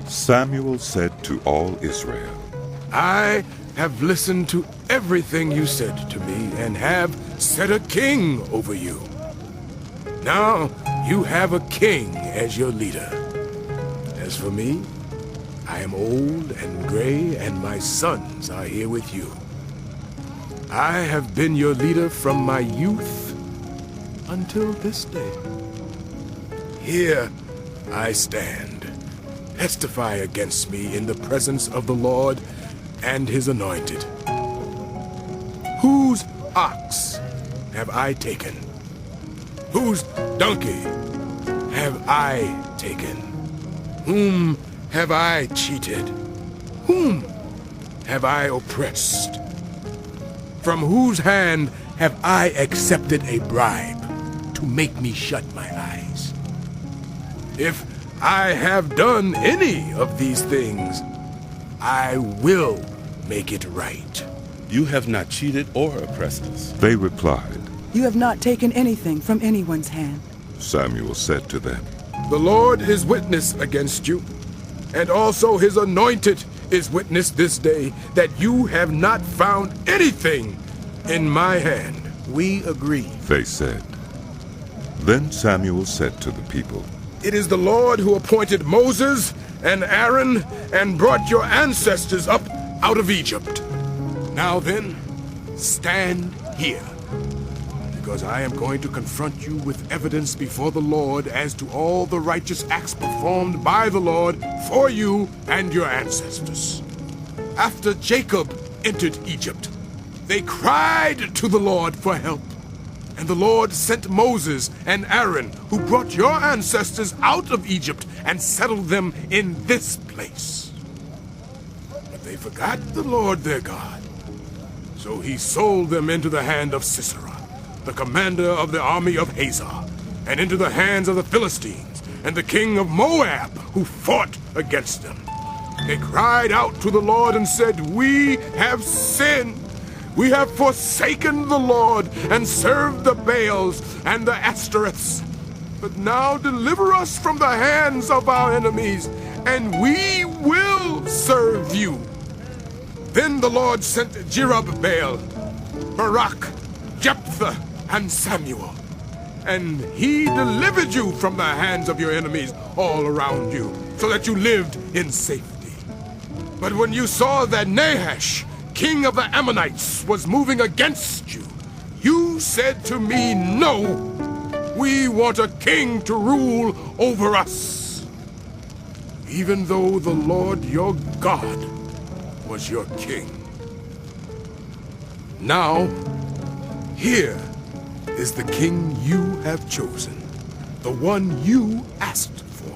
Samuel said to all Israel, I have listened to everything you said to me and have set a king over you. Now you have a king as your leader. As for me, I am old and gray, and my sons are here with you. I have been your leader from my youth until this day. Here I stand. Testify against me in the presence of the Lord and his anointed. Whose ox have I taken? Whose donkey have I taken? Whom have I cheated? Whom have I oppressed? From whose hand have I accepted a bribe to make me shut my eyes? If I have done any of these things, I will make it right. You have not cheated or oppressed us. They replied. You have not taken anything from anyone's hand. Samuel said to them, The Lord is witness against you, and also his anointed is witness this day that you have not found anything in my hand. We agree. They said. Then Samuel said to the people, It is the Lord who appointed Moses and Aaron and brought your ancestors up out of Egypt. Now then, stand here, because I am going to confront you with evidence before the Lord as to all the righteous acts performed by the Lord for you and your ancestors. After Jacob entered Egypt, they cried to the Lord for help. And the Lord sent Moses and Aaron, who brought your ancestors out of Egypt and settled them in this place. But they forgot the Lord their God. So he sold them into the hand of Sisera, the commander of the army of Hazor, and into the hands of the Philistines and the king of Moab, who fought against them. They cried out to the Lord and said, We have sinned. We have forsaken the Lord and served the Baals and the Ashtoreths. But now deliver us from the hands of our enemies, and we will serve you. Then the Lord sent Jerubbaal, Barak, Jephthah, and Samuel, and he delivered you from the hands of your enemies all around you, so that you lived in safety. But when you saw that Nahash, king of the Ammonites, was moving against you, you said to me, No, we want a king to rule over us, even though the Lord your God was your king. Now, here is the king you have chosen, the one you asked for.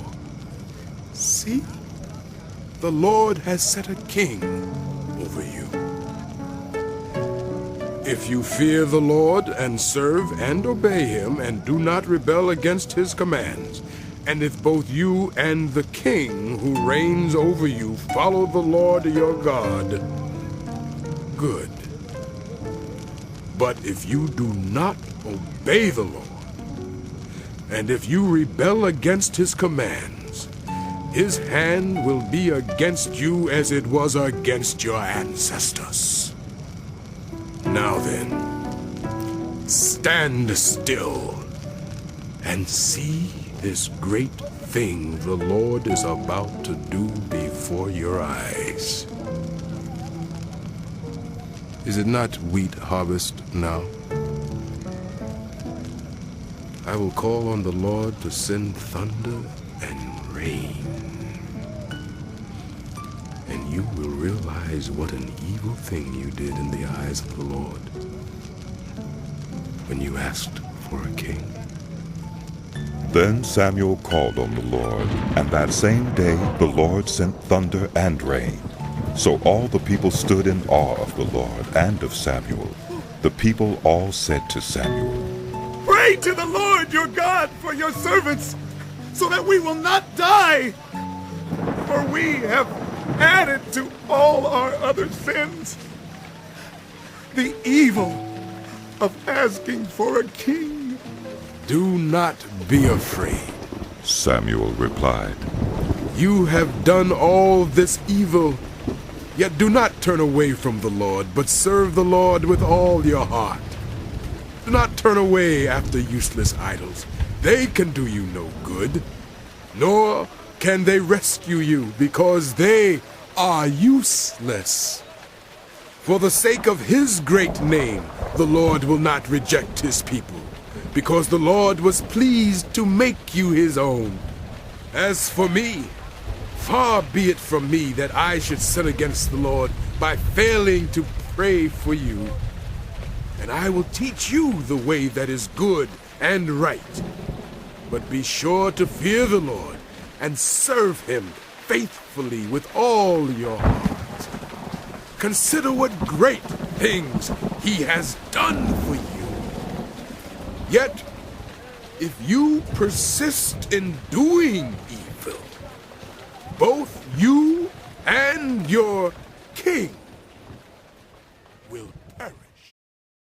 See, the Lord has set a king over you. If you fear the Lord and serve and obey him and do not rebel against his commands, and if both you and the king who reigns over you follow the Lord your God, good. But if you do not obey the Lord, and if you rebel against his commands, his hand will be against you as it was against your ancestors. Now then, stand still and see this great thing the Lord is about to do before your eyes. Is it not wheat harvest now? I will call on the Lord to send thunder and rain, and you will realize what an evil thing you did in the eyes of the Lord when you asked for a king. Then Samuel called on the Lord, and that same day the Lord sent thunder and rain. So all the people stood in awe of the Lord and of Samuel. The people all said to Samuel, Pray to the Lord your God for your servants, so that we will not die. For we have added to all our other sins the evil of asking for a king. Do not be afraid. Samuel replied. You have done all this evil, yet do not turn away from the Lord, but serve the Lord with all your heart. Do not turn away after useless idols. They can do you no good, nor can they rescue you, because they are useless. For the sake of his great name, the Lord will not reject his people, because the Lord was pleased to make you his own. As for me, far be it from me that I should sin against the Lord by failing to pray for you. And I will teach you the way that is good and right. But be sure to fear the Lord and serve him faithfully with all your heart. Consider what great things he has done for you. Yet, if you persist in doing evil, both you and your king will perish.